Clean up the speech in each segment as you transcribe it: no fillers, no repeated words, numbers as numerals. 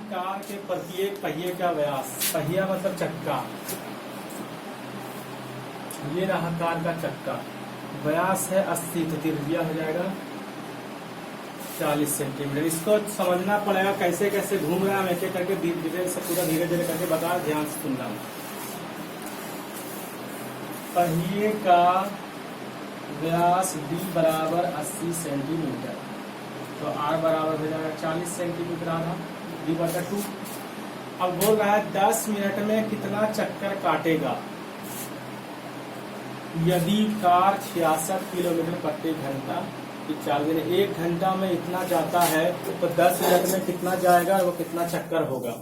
Car के प्रत्येक पहिए का व्यास, पहिया मतलब चक्का, ये रहा कार का चक्का, व्यास है 80 तो त्रिज्या हो जाएगा 40 सेंटीमीटर। इसको समझना पड़ेगा कैसे कैसे घूम रहा है, हम एक एक करके डिटेल से पूरा धीरे धीरे करके बता, ध्यान से सुनना। पहिए का व्यास d बराबर 80 सेंटीमीटर, तो r बराबर हो जाएगा 40 सेंटीमीटर आधा d/2। अब बोल रहा है 10 मिनट में कितना चक्कर काटेगा यदि कार 66 किलोमीटर प्रति घंटा की चाल दे। एक घंटा में इतना जाता है तो 10 मिनट में कितना जाएगा, वो कितना चक्कर होगा,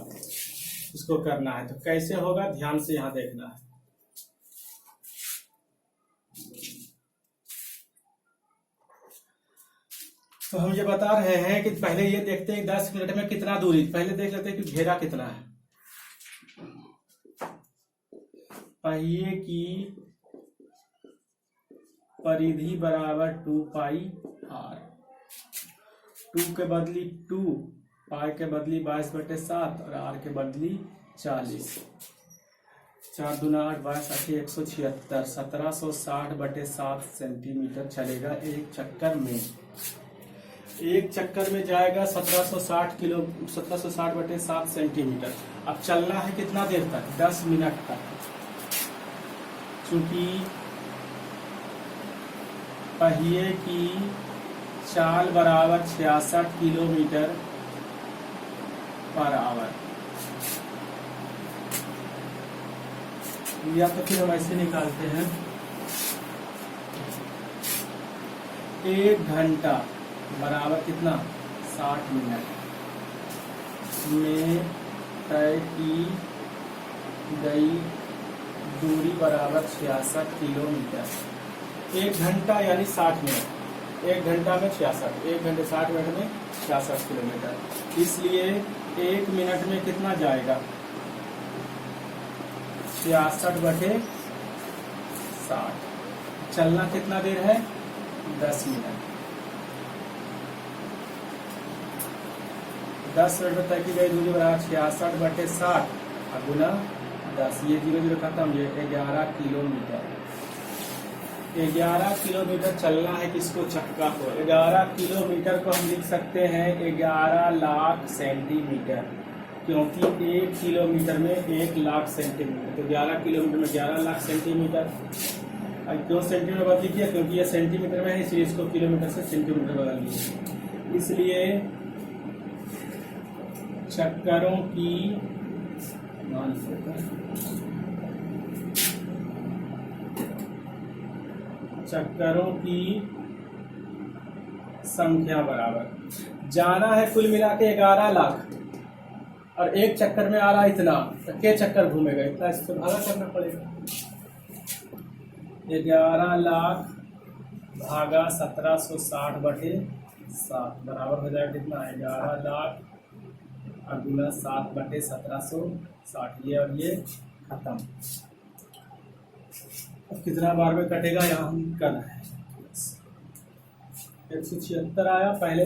इसको करना है। तो कैसे होगा, ध्यान से यहाँ देखना है। तो हम ये बता रहे हैं कि पहले ये देखते हैं 10 मिनट में कितना दूरी, पहले देख लेते हैं कि घेरा कितना है। पहिए की परिधि बराबर 2πr, 2 के बदली 2, पाई के बदली 22/7 और r के बदली 40। 4 दूना 8, 22 8 176, 1760/7 सेंटीमीटर चलेगा एक चक्कर में। एक चक्कर में जाएगा 1760/7 सेंटीमीटर। अब चलना है कितना देर तक, 10 मिनट तक। चूंकि पहिए की चाल बराबर 66 किलोमीटर पर आवर, या तो फिर हम ऐसे निकालते हैं, 1 घंटा बराबर कितना 60 मिनट में तय की गई दूरी बराबर 66 किलोमीटर। 1 घंटा यानी 60 मिनट, 1 घंटा में 66, 1 घंटे 60 मिनट में 66 किलोमीटर। इसलिए 1 मिनट में कितना जाएगा 66/60। चलना कितना देर है 10 मिनट। 10 मिनट में तय की गई दूरी बराबर 66/60 और गुना 10, ये 0 0 खत्म, ये 11 किलोमीटर। 11 किलोमीटर चलना है किसको, चक्का को। 11 किलोमीटर को हम लिख सकते हैं 11 लाख सेंटीमीटर, क्योंकि 1 किलोमीटर में 1 लाख सेंटीमीटर, तो 11 किलोमीटर में 11 लाख सेंटीमीटर। क्यों सेंटीमीटर बदल दिया, क्योंकि ये सेंटीमीटर में है, इसलिए इसको किलोमीटर से सेंटीमीटर बदल दिया। इसलिए चक्करों की संख्या बराबर, जाना है कुल मिला के 11 लाख और एक चक्कर में आ रहा इतना, तो क्या चक्कर घूमेगा इतना, इससे भागा करना पड़ेगा। 11 लाख भागा 1760/7 बराबर हो जाएगा कितना, 11 लाख और गुना 7/1760, ये और ये खत्म। अब कितना बार में कटेगा यहाँ हम कर रहे हैं। 176 आया, पहले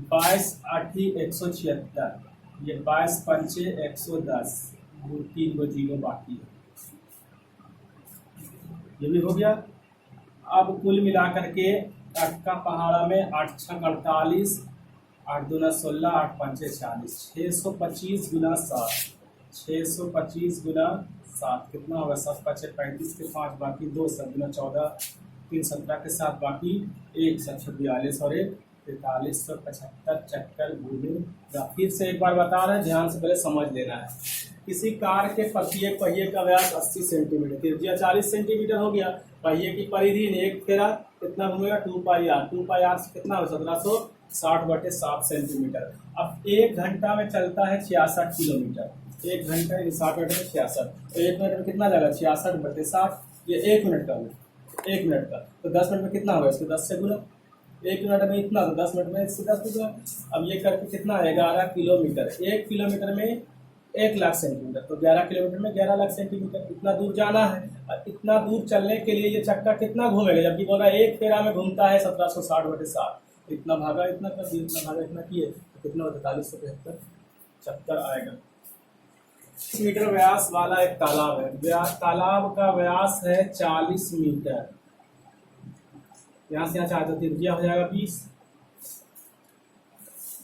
22 8 176, ये 22 5 110, 3 को 0 बाकी है, ये भी हो गया। अब कुल मिलाकर के 8 का पहाड़ा में 8 6 48, 8 दूना 16, 8 5 40, 625 गुना 7, 625 गुना 7 कितना होगा, 7 5 35 के 5 बाकी 2, 7 गुना 14, 3 17 के 7 बाकी 1, 742 और 1 4375 चक्कर घूमेगा। फिर से एक बार बता रहे हैं, ध्यान से पहले समझ लेना है। किसी कार के प्रत्येक पहिए का व्यास 80 सेंटीमीटर, त्रिज्या 40 सेंटीमीटर हो गया। पहिए की परिधि ने एक फेरा कितना घूमेगा 2πr, 2πr से कितना हो 1760/7 सेंटीमीटर। अब 1 घंटा में चलता है 66 किलोमीटर, 1 घंटा 60 मिनट में 66, तो 1 मिनट में कितना जाएगा 66/60, ये 1 मिनट का हुआ, 1 मिनट का, तो 10 मिनट में कितना होगा, इसको 10 से गुना। 1 मिनट में इतना, तो 10 मिनट में इससे 10 गुना। अब ये करके कितना है 11 किलोमीटर, 1 किलोमीटर में 1 लाख सेंटीमीटर, तो 11 किलोमीटर में 11 लाख सेंटीमीटर, इतना दूर जाना है। और इतना दूर चलने के लिए ये चक्का कितना घूमेगा, जबकि बोला 1 फेरा में घूमता है 1760/7, इतना भागा इतना कर दिया, इतना भागा इतना किए, तो कितना होता 4375 75 आएगा। 30 मीटर व्यास वाला एक तालाब है, तालाब का व्यास है 40 मीटर। यहाँ से यहाँ चाहे तो त्रिज्या हो जाएगा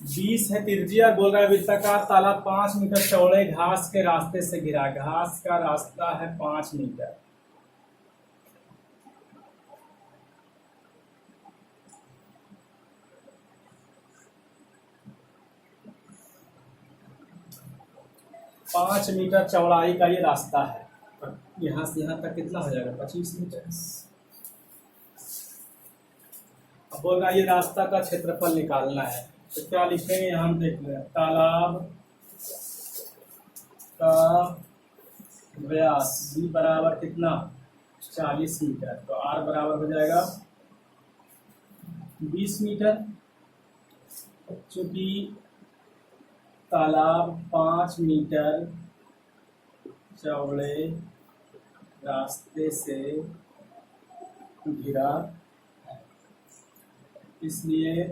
20 है त्रिज्या। बोल रहा है वृत्ताकार तालाब 5 मीटर चौड़े घास के रास्ते से घिरा। घास का रास्ता है 5 मीटर। पाँच मीटर चौड़ाई का ये रास्ता है। यहाँ से यहाँ तक कितना हो जाएगा? 25 मीटर। अब बोल रहा है ये रास्ता का क्षेत्रफल निकालना है, तो क्या लिखेंगे हम देख लें। तालाब का व्यास b बराबर कितना? 40 मीटर, तो r बराबर हो जाएगा 20 मीटर। चूंकि तालाब 5 मीटर चौड़े रास्ते से घिरा, इसलिए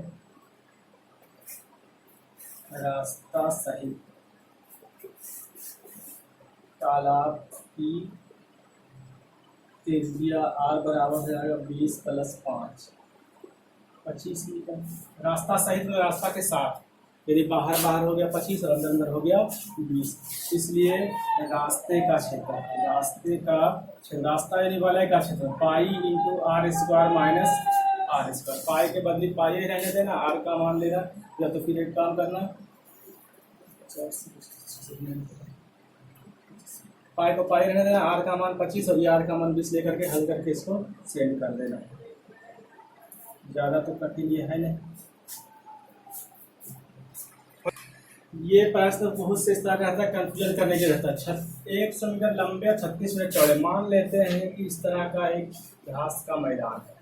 रास्ता सहित तालाब की त्रिज्या r बराबर हो जाएगा 20 + 5 25 मीटर। रास्ता सहित में रास्ता के साथ, यदि बाहर बाहर हो गया 25 और अंदर अंदर हो गया 20, इसलिए रास्ते का क्षेत्र, रास्ता यानी वलय का क्षेत्र पाई इंटू r² - r²। पाई के बदले पाई ही रहने देना, r का मान लेना, या तो फिर एक काम करना पाई को पाई रहने देना, r का मान 25 और ये r का मान 20 लेकर के हल करके इसको सेंड कर देना। ज़्यादा तो कठिन ये है नहीं। ये प्रश्न बहुत से इस तरह रहता है, कंफ्यूजन करने के रहता है। 100 मीटर लंबे और 36 मीटर चौड़े। मान लेते हैं कि इस तरह का एक घास का मैदान है,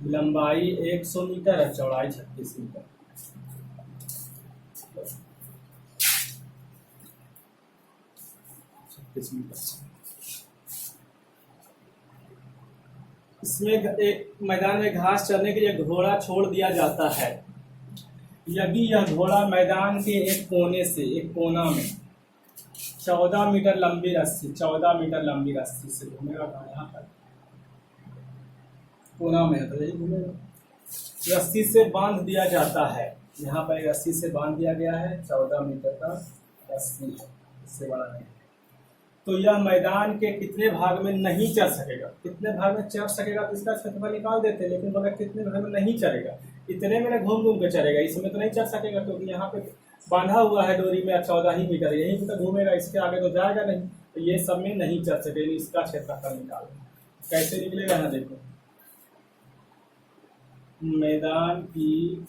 लंबाई 100 मीटर और चौड़ाई 36 मीटर। इसमें एक मैदान में घास चरने के लिए घोड़ा छोड़ दिया जाता है। यदि यह घोड़ा मैदान के एक कोने से एक कोना में 14 मीटर लंबी रस्सी से घूमेगा, यहाँ पर कोना में है तो यही घूमेगा। रस्सी से बांध दिया जाता है, यहाँ पर रस्सी से बांध दिया गया है, 14 मीटर का रस्सी है, इससे बड़ा नहीं। तो यह मैदान के कितने भाग में नहीं चर सकेगा? कितने भाग में चर सकेगा तो इसका क्षेत्रफल निकाल देते हैं, लेकिन बोला कितने भाग में नहीं चरेगा। इतने में घूम घूम के चलेगा, इसमें तो नहीं चल सकेगा, क्योंकि यहाँ पे बांधा हुआ है डोरी में 14 ही मीटर, यहीं पे तो घूमेगा, इसके आगे तो जाएगा नहीं, तो ये सब में नहीं चल सकेगा। इसका क्षेत्रफल निकालेगा। कैसे निकलेगा? यहाँ देखो, मैदान की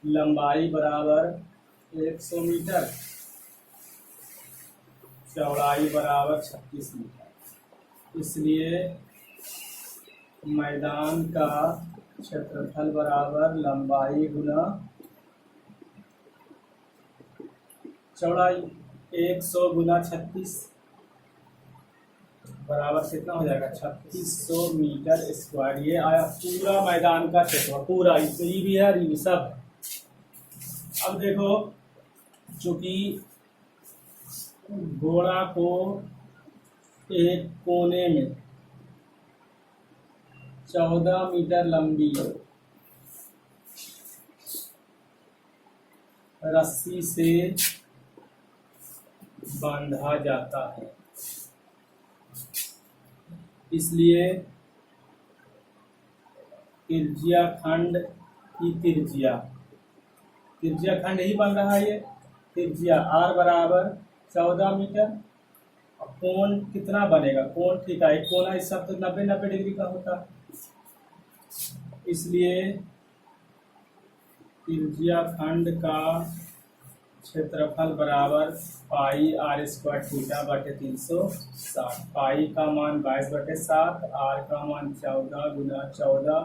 लंबाई बराबर 100 मीटर, चौड़ाई बराबर 36 मीटर, इसलिए मैदान का क्षेत्रफल बराबर लंबाई गुना चौड़ाई। 100 गुना 36 बराबर कितना हो जाएगा? 3600 मीटर स्क्वायर। ये आया पूरा मैदान का क्षेत्रफल, पूरा, इसमें भी है, ये सब है। अब देखो, चूंकि घोड़ा को एक कोने में 14 मीटर लंबी रस्सी से बांधा जाता है, इसलिए त्रिज्या खंड की त्रिज्या खंड ही बन रहा है। ये त्रिज्या r बराबर 14 मीटर। और कोण कितना बनेगा? कोण थीटा, एक कोना इस सब तो 90 डिग्री का होता है, इसलिए त्रिज्या खंड का क्षेत्रफल बराबर पाई r² थीटा बटे 360। पाई का मान 22/7, r का मान 14 गुना 14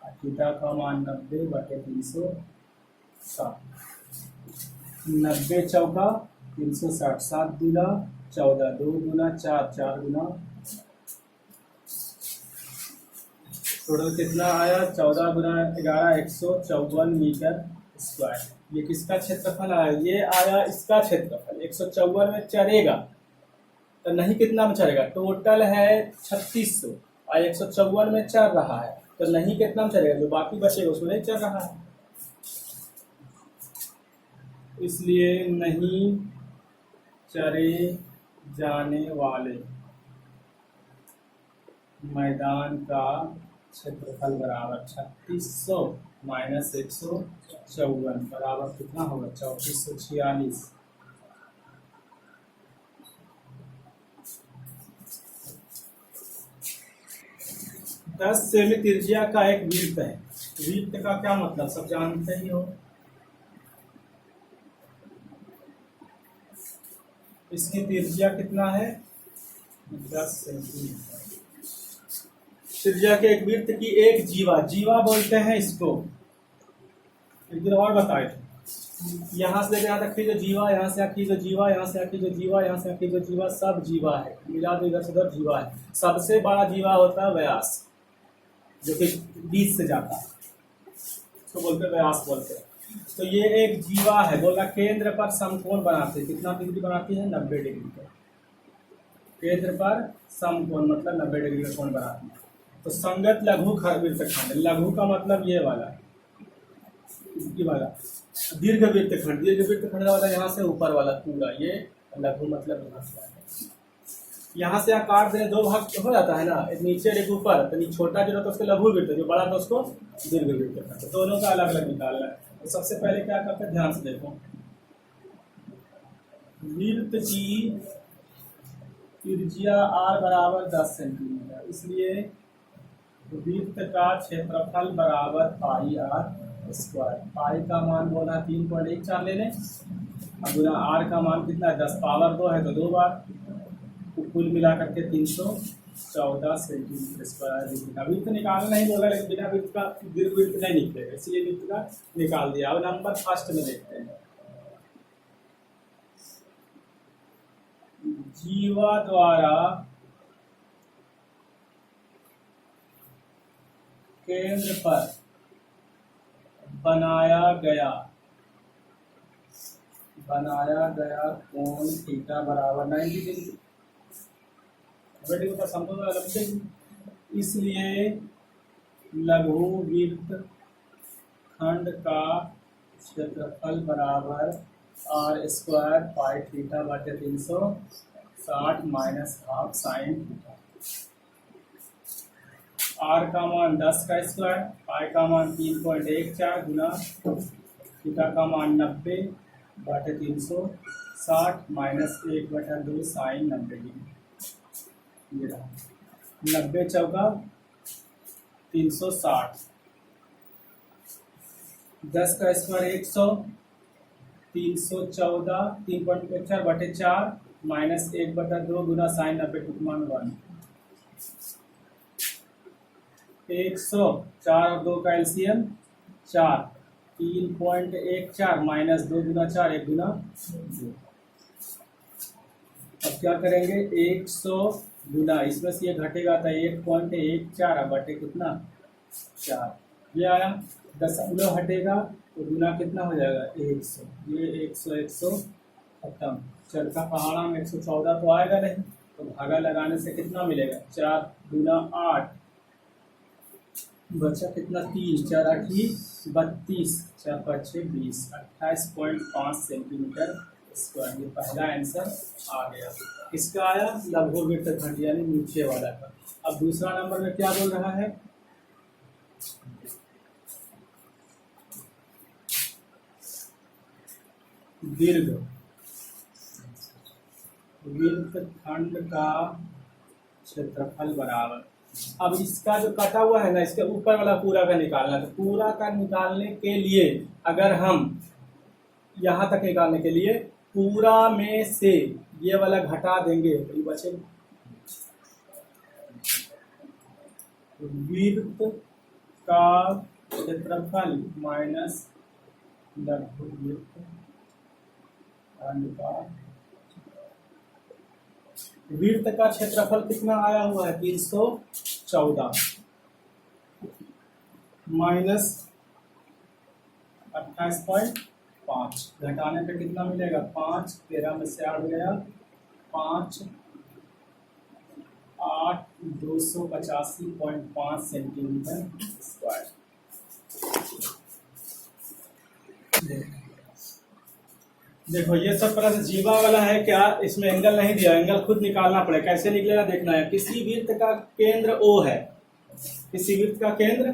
और थीटा का मान 90 बटे 360। 90 चौका 360, 7 दूना 14, 2 गुना 4, 4 गुना, टोटल कितना आया? 14 गुना 11 154 मीटर स्क्वायर। ये किसका क्षेत्रफल आया? ये आया इसका क्षेत्रफल। 154 में चरेगा तो नहीं कितना में चलेगा? टोटल है 3600 और 154 में चल रहा है तो नहीं कितना में चलेगा? जो बाकी बचेगा उसमें नहीं चल रहा है, इसलिए नहीं चरे जाने वाले मैदान का क्षेत्रफल बराबर 3600 माइनस 154 बराबर कितना होगा? 3446। 10 सेमी त्रिज्या का एक वृत्त है। वृत्त का क्या मतलब सब जानते ही हो। इसकी त्रिज्या कितना है? 10 सेंटीमीटर। त्रिज्या के एक वृत्त की एक जीवा, जीवा बोलते हैं इसको। एक दिन और बताए थे, यहाँ से लेकर यहाँ तक की जो जीवा, यहाँ से आखिर जो जीवा, यहाँ से आखिर जो जीवा, यहाँ से आखिर जो जीवा, सब जीवा है। मिला दो इधर से उधर जीवा है। सबसे बड़ा जीवा होता है व्यास, जो कि 20 से जाता है, तो बोलते हैं व्यास बोलते हैं। तो ये एक जीवा है। बोला केंद्र पर समकोण बनाते, कितना डिग्री बनाती है? 90 डिग्री का। केंद्र पर समकोण मतलब 90 डिग्री का कोण बनाती है। तो संगत लघु वृत्तखंड, लघु का मतलब ये वाला, इसकी वाला दीर्घ वृत्तखंड। दीर्घ वृत्तखंड का मतलब यहाँ से ऊपर वाला पूरा, ये लघु मतलब यहाँ से यहाँ से आकार दे दो भाग हो जाता है ना, एक नीचे एक ऊपर। तो छोटा जो रहता है उसको लघु वृत्त, जो बड़ा था उसको दीर्घ वृत्त। तो दोनों का अलग अलग निकालना है। तो सबसे पहले क्या करते हैं, ध्यान से देखो। वृत्त की त्रिज्या r बराबर 10 सेंटीमीटर, इसलिए वृत्त का क्षेत्रफल बराबर पाई r स्क्वायर। पाई का मान बोला 3.14 ले लें, अब गुना r का मान कितना है? 10 पावर 2 है तो 2 बार, तो कुल मिला करके 314 सेंटीमीटर स्क्वायर। वृत्त निकालना नहीं बोला, लेकिन बिना वृत्त का दीर्घ वृत्त नहीं निकलेगा, इसलिए वृत्त का निकाल दिया। अब नंबर फर्स्ट में देखते हैं। जीवा द्वारा केंद्र पर बनाया गया कोण थीटा बराबर 90 डिग्री। इसलिए लघु वृत्त खंड का क्षेत्रफल बराबर r स्क्वायर पाई थीटा बटे 360 minus half sine theta. r का मान 10 का स्क्वायर, पाई का मान 3.14 गुना थीटा का मान 90 बटे 360 माइनस 1/2 साइन 90 डिग्री। ये रहा 90 चौका 360, 10 का स्क्वायर 100, 314 3.14 बटे 4 माइनस 1/2 गुना साइन 90 टू मान 1। 100 4 और 2 का एलसीएम 4, 3.14 माइनस 2 गुना 4 1 गुना 2। अब क्या करेंगे? 100 गुना इसमें से ये घटेगा तो 1.14 बटे कितना 4, ये आया। दशमलव हटेगा तो गुना कितना हो जाएगा? 100। ये 100 खत्म। चर का पहाड़ा में 114 तो आएगा नहीं, तो भागा लगाने से कितना मिलेगा? 4 गुना 8 बचा कितना? 3 4 8 32, 4 5 6 20, 28.5 सेंटीमीटर स्क्वायर। ये पहला आंसर आ गया। इसका आया लघु वृत्तखंड यानी नीचे वाला का। अब दूसरा नंबर में क्या बोल रहा है? दीर्घ वृत्तखंड का क्षेत्रफल बराबर। अब इसका जो कटा हुआ है ना, इसके ऊपर वाला पूरा का निकालना। तो पूरा का निकालने के लिए अगर हम यहाँ तक निकालने के लिए पूरा में से ये वाला घटा देंगे तो ये बचेगा। वृत्त का क्षेत्रफल माइनस लघु वृत्त का क्षेत्रफल कितना आया हुआ है? 314 माइनस 28.5 घटाने पे कितना मिलेगा 5, 13 में से 8 गया 5, 8 285.5 सेंटीमीटर स्क्वायर। देखो ये सब तरह से जीवा वाला है क्या, इसमें एंगल नहीं दिया, एंगल खुद निकालना पड़ेगा। कैसे निकलेगा देखना है। किसी वृत्त का केंद्र O है, किसी वृत्त का केंद्र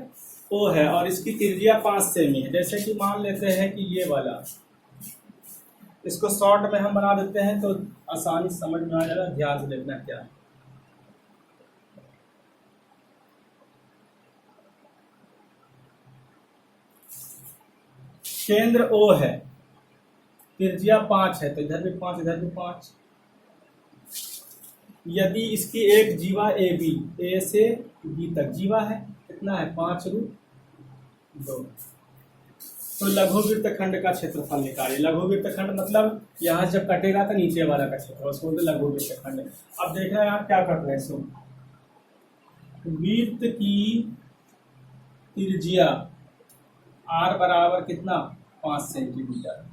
O है और इसकी त्रिज्या 5 सेमी है। जैसे कि मान लेते हैं कि ये वाला, इसको शॉर्ट में हम बना देते हैं तो आसानी समझ में आ जाएगा। ध्यान से देखना क्या है। केंद्र O है, त्रिज्या 5 है, तो इधर भी 5 इधर भी 5। यदि इसकी एक जीवा AB, A से B तक जीवा है, कितना है 5√2। तो लघु वृत्तखंड का क्षेत्रफल निकालिए। लघु वृत्तखंड मतलब यहाँ जब कटेगा तो नीचे वाला का क्षेत्रफल, उसको बोलते लघु वृत्तखंड। अब देखना है आप क्या कर रहे हैं। सो वृत्त की त्रिज्या R बराबर कितना 5 सेंटीमीटर,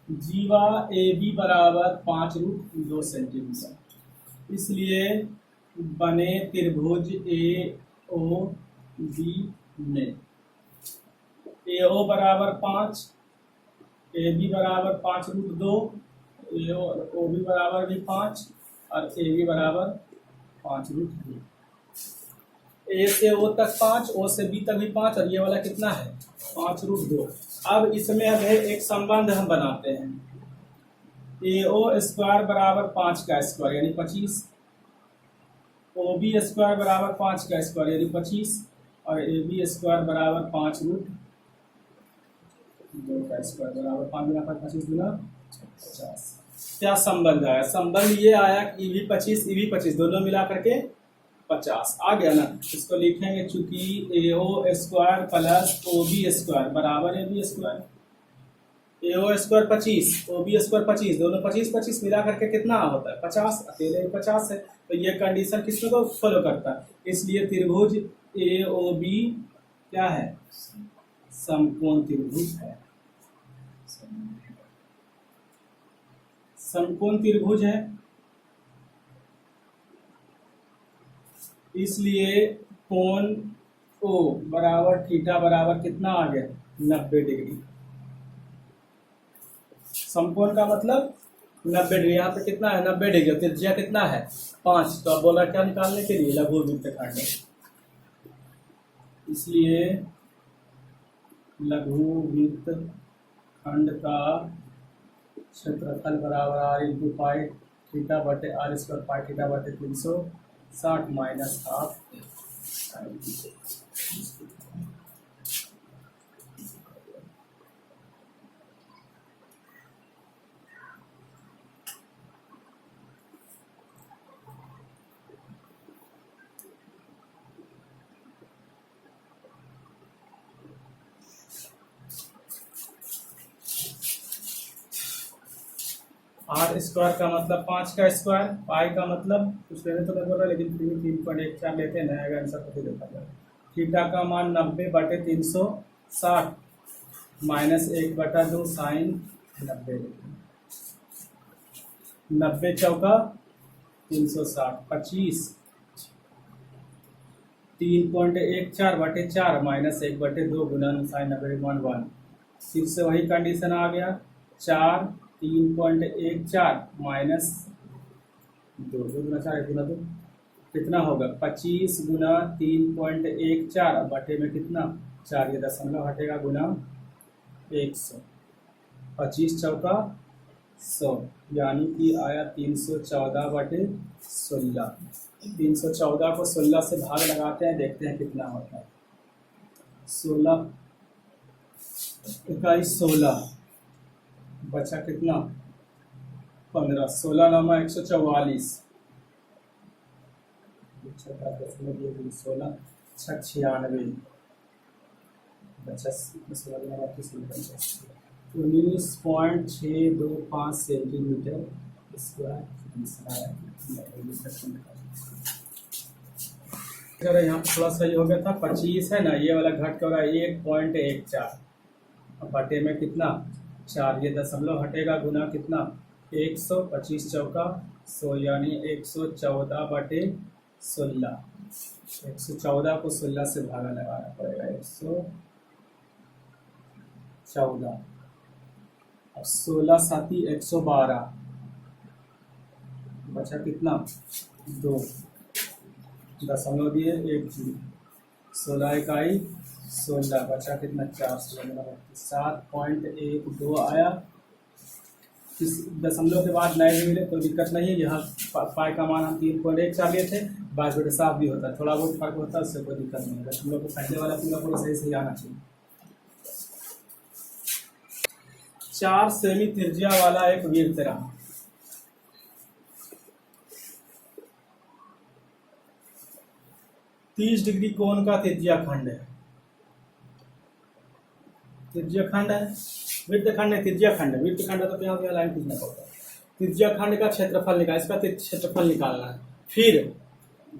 जीवा AB बराबर 5√2 सेंटीमीटर। इसलिए बने त्रिभुज AOB में AO बराबर 5, AB बराबर 5√2, OB बराबर भी 5 और AB बराबर 5√2। A से O तक 5, O से B तक भी 5 और ये वाला कितना है 5√2। अब इसमें अब एक संबंध हम बनाते हैं। AO स्क्वायर बराबर 5 का स्क्वायर यानी 25, OB स्क्वायर बराबर 5 का स्क्वायर यानी 25 और AB स्क्वायर बराबर 5√2 का स्क्वायर बराबर 5 गुना 25 गुना 50। क्या संबंध आया? संबंध ये आया कि EB25 दोनों मिला करके 50 आ गया ना। इसको लिखेंगे चूंकि AO square plus OB square बराबर AB square. AO square 25, OB square 25, दोनों 25 मिला करके कितना होता है 50, अकेले 50 है। तो ये कंडीशन किसको को फॉलो करता है, इसलिए त्रिभुज AOB क्या है समकोण त्रिभुज है, समकोण त्रिभुज है। इसलिए कोण O बराबर थीटा बराबर कितना आ गया 90 डिग्री। समकोण का मतलब 90 डिग्री, यहाँ पे कितना है 90 डिग्री, त्रिज्या कितना है 5। तो अब बोला क्या निकालने के लिए लघु वृत्तखंड। इसलिए लघु वृत्तखंड का क्षेत्रफल बराबर R×पाई थीटा बटे R² पाई थीटा बटे 360 माइनस हाफ। R² का मतलब 5 का स्क्वायर, पाई का मतलब कुछ लेने तो नहीं बोल रहा, लेकिन 3.14 लेते हैं ना, अगर आंसर तो देखा जाए। थीटा का मान 90 बटे 360 माइनस 1/2 साइन 90 90 चौका 360 25 3.14 बटे 4 माइनस 1/2 गुना साइन 90 1। फिर से वही कंडीशन आ गया 4 3.14 माइनस 2 गुना 4 गुना 2 कितना होगा 25 गुना 3.14 बटे में कितना 4, ये दशमलव हटेगा गुना 100, 25 चौका 100 यानी कि आया 314 बटे 16। 314 को 16 से भाग लगाते हैं, देखते हैं कितना होता है। 16 21 16 बचा कितना 15, 16 9 144 16 96 बचा 19.625 सेंटीमीटर स्क्वायर। अगर यहाँ पे थोड़ा सा ये हो गया था 25 है ना, ये वाला घट के हो रहा है 1.14, अब बटे में कितना 4, ये दशमलव हटेगा, गुना कितना 100, 25 चौका 100 यानी 114 बटे 16। 114 को 16 से भागा लगाना पड़ेगा, 114, अब 16 साथी 112, बचा कितना 2, दशमलव दिए 1 16 इकाई 16, बचा कितना 4, 7.12 आया। इस दशमलव के बाद नए मिले कोई दिक्कत नहीं है, यहाँ पाई का मान हम 3.14 लिए थे, 22/7 भी होता है, थोड़ा बहुत फर्क होता है, उससे कोई दिक्कत नहीं है। दशमलव को पहले वाला पूरा सही सही आना चाहिए। 4 सेमी त्रिज्या वाला एक वृत्त रहा, तीस डिग्री कोण का त्रिज्या खंड है, त्रिज्या खंड है, वृत्त खंड है, त्रिज्या खंड है, वृत्त खंड है तो यहाँ से लाइन खींचना पड़ता है। त्रिज्या खंड का क्षेत्रफल निकाल, इसका क्षेत्रफल निकालना है। फिर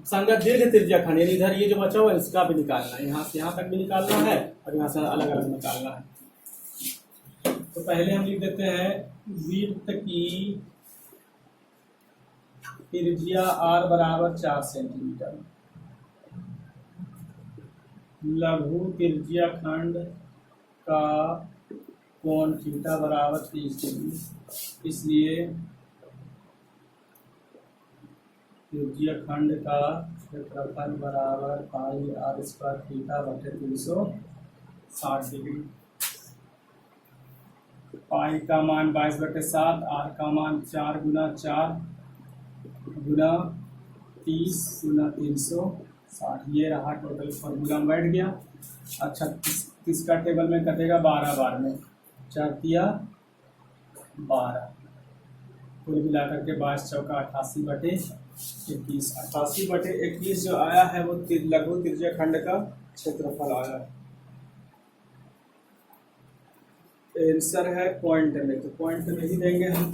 संगत दीर्घ त्रिज्या खंड, यानी इधर ये जो बचा हुआ है इसका भी निकालना है, यहाँ से यहाँ तक भी निकालना है और यहाँ से अलग अलग निकालना है। तो पहले हम लिख देते हैं वृत्त की त्रिज्या r बराबर 4 सेंटीमीटर, लघु त्रिज्या खंड का कोण थीटा बराबर 30 डिग्री, इसलिए त्रिज्या खंड का क्षेत्रफल बराबर पाई r स्क्वायर थीटा बटे 360 डिग्री। पाई का मान 22/7, r का मान 4 गुना 4 गुना 30 गुना 360, ये रहा टोटल फॉर्मूला बैठ गया। अच्छा, किसका टेबल में कटेगा 12 बार में, 4 तिया 12, कुल मिलाकर के 22 चौका 88 बटे 21, 88 बटे 21 जो आया है वो लघु त्रिज्या खंड का क्षेत्रफल आया है। आंसर है पॉइंट में, तो पॉइंट में ही देंगे हम।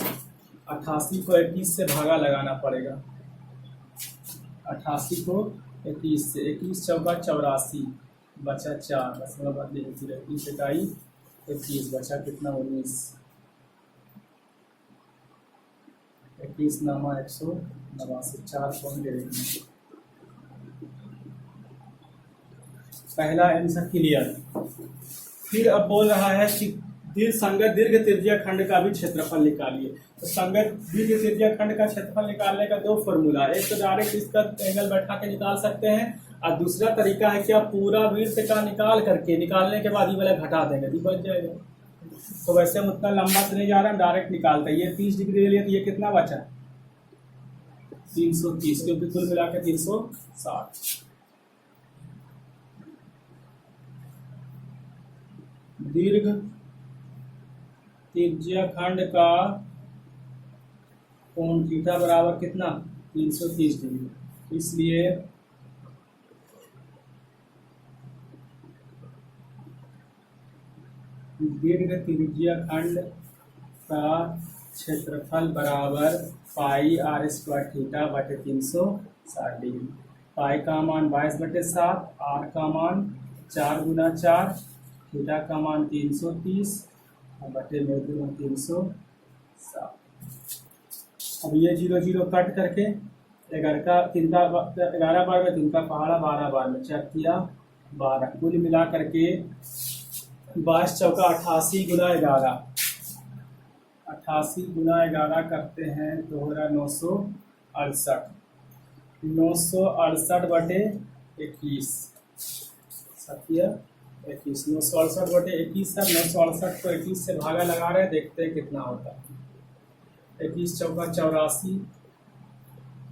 88 को 21 से भागा लगाना पड़ेगा, 88 को 21 से, 21 चौका 84, बचा 4, दशमलव बदले 21 इकाई 21, बचा कितना 19, 21 नामा 189, 4.1। पहला आंसर क्लियर। फिर अब बोल रहा है कि संगत दीर्घ त्रिज्या खंड का भी क्षेत्रफल निकालिए। तो संगत दीर्घ त्रिज्या खंड का क्षेत्रफल निकालने का 2 फॉर्मूला, एक तो डायरेक्ट इसका एंगल बैठा के निकाल सकते हैं, और दूसरा तरीका है क्या पूरा वृत्त का निकाल करके, निकालने के बाद ये वाला घटा देंगे तो बच जाएगा। तो वैसे हम उतना लंबा से नहीं जा रहे हैं, डायरेक्ट निकालते हैं। ये 30 डिग्री ले लिया तो ये कितना बचा 330, क्योंकि कुल मिला के 360। दीर्घ त्रिज्या खंड का कोण थीटा बराबर कितना 330 डिग्री, इसलिए दीर्घ त्रिज्या खंड का क्षेत्रफल बराबर पाई r स्क्वायर थीटा बटे 360 डिग्री। पाई का मान 22/7, r का मान 4 गुना 4, थीटा का मान 330 बटे में 360। अब ये 0 0 कट करके 11 बार में 3 का पहाड़ा 12 बार में 4 तिया 12, कुल मिला करके 22 चौका 88 गुना 11, 88 गुना 11 करते हैं तो हो रहा 968, 968 बटे 21, सत्य 21, 968 बटे 21 है। 968 को 21 से भागा लगा रहे हैं, देखते हैं कितना होता है। 21 चौका 84,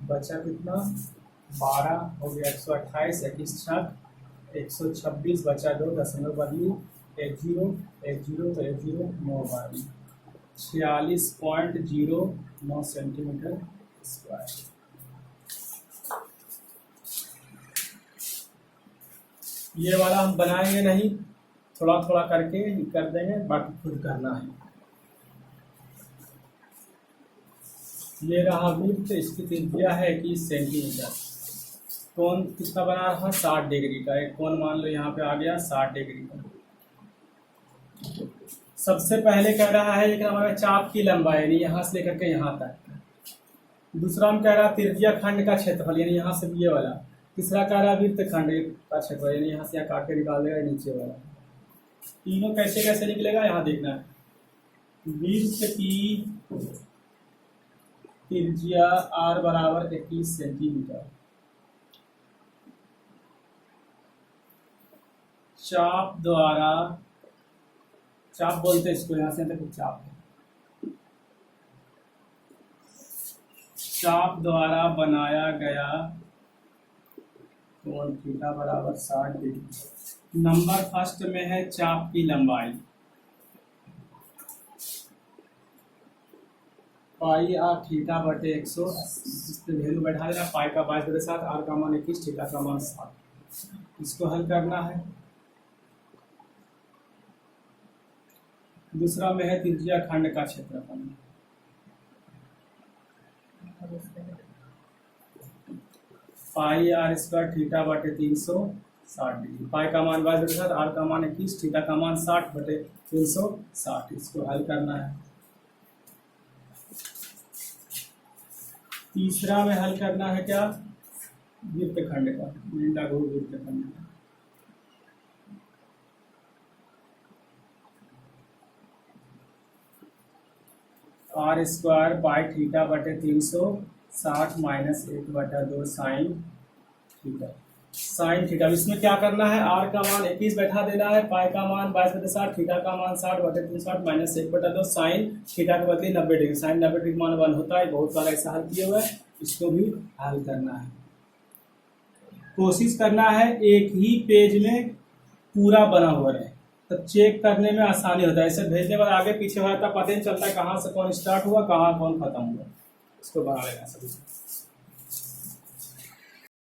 बचा कितना 12, हो गया 128, 21 छक 126, बचा 2, दशमलव बदली 10 10 10 9 बारी 46.09 सेंटीमीटर स्क्वायर। ये वाला हम बनाएंगे नहीं, थोड़ा थोड़ा करके कर देंगे, बाकी खुद करना है। ये रहा वृत्त, इसकी त्रिज्या है 21 सेंटीमीटर। कोण कितना बना रहा है 60 डिग्री का। एक कोण मान लो यहाँ पे आ गया 60 डिग्री का। सबसे पहले कह रहा है एक हमारा चाप की लंबाई यानी यहाँ से लेकर के यहाँ तक। दूसरा हम कह रहा है त्रिज्या खंड का क्षेत्रफल यानी यहाँ से ये वाला। तीसरा कह रहा है वृत्त खंड का क्षेत्रफल यानी यहाँ से यहाँ काट के निकाल देगा नीचे वाला। तीनों कैसे कैसे निकलेगा यहाँ देखना है। वृत्त की त्रिज्या r बराबर 21 सेंटीमीटर, चाप द्वारा, चाप बोलते हैं इसको, यहाँ से तक चाप है, चाप द्वारा बनाया गया कोण थीटा बराबर 60 डिग्री। नंबर फर्स्ट में है चाप की लंबाई पाई आर थीटा बटे 100, इसमें वैल्यू बैठा देना। पाई का 22/7, आर का मान 21, थीटा का मान 60। इसको हल करना है। दूसरा में है त्रिज्या खंड का क्षेत्रफल पाई आर स्क्वायर थीटा बटे 360 डिग्री। पाई का मान 22/7, आर का मान 21, थीटा का मान 60 बटे 360। इसको हल करना है। तीसरा में हल करना है क्या, वृत्त खंड का, लघु वृत्त खंड का। आर स्क्वायर पाई थीटा बटे 360 minus 1/2 sine theta. Sine theta इसमें क्या करना है, आर का मान 21 बैठा देना है, पाई का मान 22/7, थीटा का मान 60 बटे 360 माइनस 1/2 साइन थीटा के बदले 90 डिग्री। साइन 90 डिग्री मान 1 होता है। बहुत बार ऐसा हल किया हुआ है, इसको भी हल करना है। कोशिश करना है एक ही पेज में पूरा बना हुआ रहे, तब चेक करने में आसानी होता है। ऐसे भेजने बाद आगे पीछे होता पता नहीं चलता कहाँ से कौन स्टार्ट हुआ कहाँ कौन खत्म हुआ। इसको बना लेना सभी।